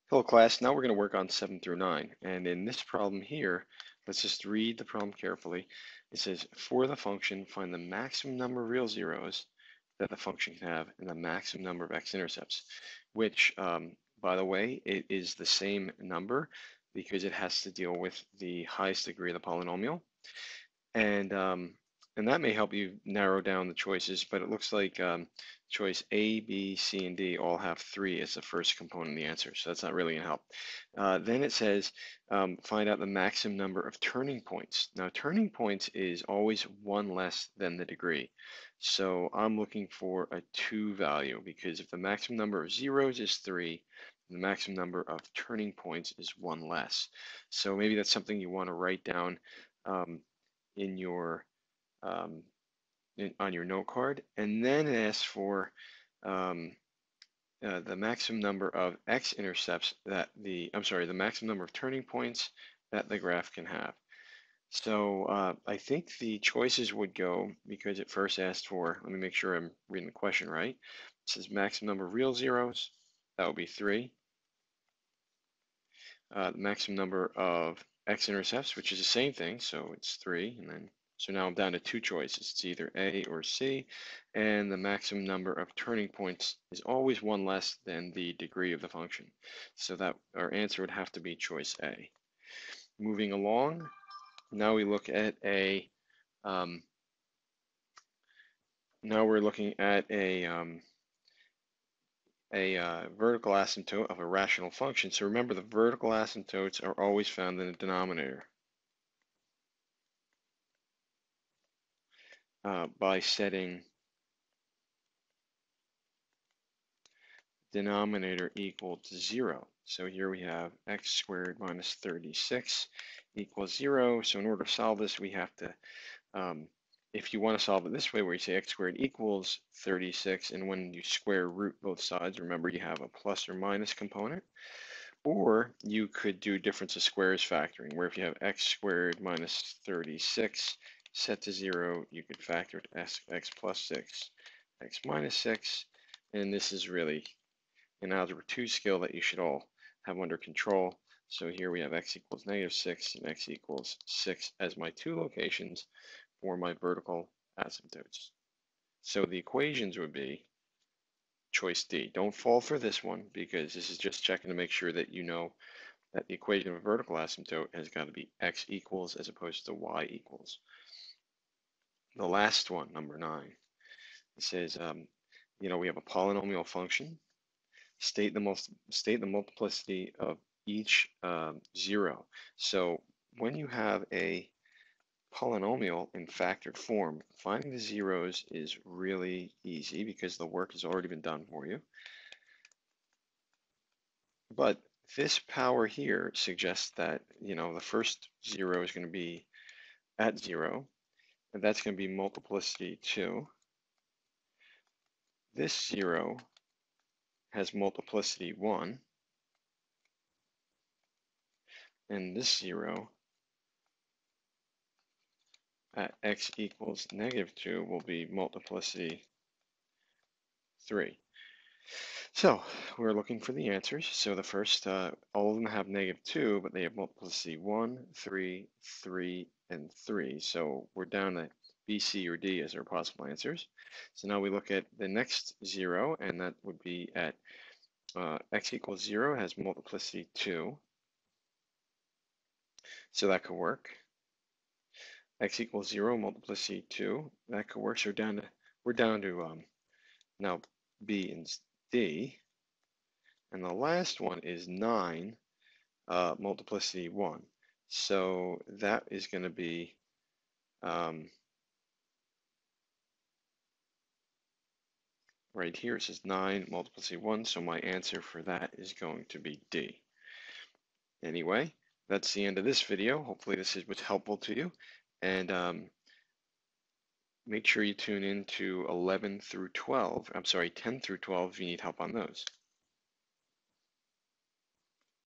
Hello class, now we're going to work on 7 through 9. And in this problem here, let's just read the problem carefully. It says, for the function, find the maximum number of real zeros that the function can have and the maximum number of x-intercepts, which, by the way, it is the same number because it has to deal with the highest degree of the polynomial. And that may help you narrow down the choices, but it looks like choice A, B, C, and D all have 3 as the first component of the answer, so that's not really going to help. Then it says find out the maximum number of turning points. Now, turning points is always 1 less than the degree. So I'm looking for a 2 value because if the maximum number of zeros is 3, the maximum number of turning points is 1 less. So maybe that's something you want to write down in your on your note card, and then it asks for the maximum number of x-intercepts that the maximum number of turning points that the graph can have. So I think the choices would go, because it first asked for, let me make sure I'm reading the question right. It says maximum number of real zeros, that would be 3. The maximum number of x-intercepts, which is the same thing, so it's 3, and then so now I'm down to 2 choices. It's either A or C, and the maximum number of turning points is always 1 less than the degree of the function. So that our answer would have to be choice A. Moving along, now we look at now we're looking at a vertical asymptote of a rational function. So remember, the vertical asymptotes are always found in the denominator. By setting denominator equal to 0. So here we have x squared minus 36 equals 0. So in order to solve this, we have to, if you want to solve it this way, where you say x squared equals 36, and when you square root both sides, remember you have a plus or minus component. Or you could do difference of squares factoring, where if you have x squared minus 36 set to 0, you could factor it as x plus 6, x minus 6, and this is really an algebra 2 skill that you should all have under control. So here we have x equals -6 and x equals 6 as my 2 locations for my vertical asymptotes. So the equations would be choice D. Don't fall for this one, because this is just checking to make sure that you know that the equation of a vertical asymptote has got to be x equals as opposed to y equals. The last one, number 9, it says, we have a polynomial function. State the multiplicity of each 0. So when you have a polynomial in factored form, finding the zeros is really easy because the work has already been done for you. But this power here suggests that, the first 0 is going to be at 0, and that's going to be multiplicity 2. This 0 has multiplicity 1, and this 0 at x equals -2 will be multiplicity 3. So we're looking for the answers. So the first, all of them have -2, but they have multiplicity 1, 3, 3, and 3. So we're down to B, C, or D as our possible answers. So now we look at the next 0, and that would be at x equals 0 has multiplicity 2. So that could work. X equals 0, multiplicity 2, that could work. So we're down to now B and D. And the last one is 9, multiplicity 1. So that is going to be right here. It says 9, multiplicity 1. So my answer for that is going to be D. Anyway, that's the end of this video. Hopefully this was helpful to you. And make sure you tune in to 10 through 12 if you need help on those.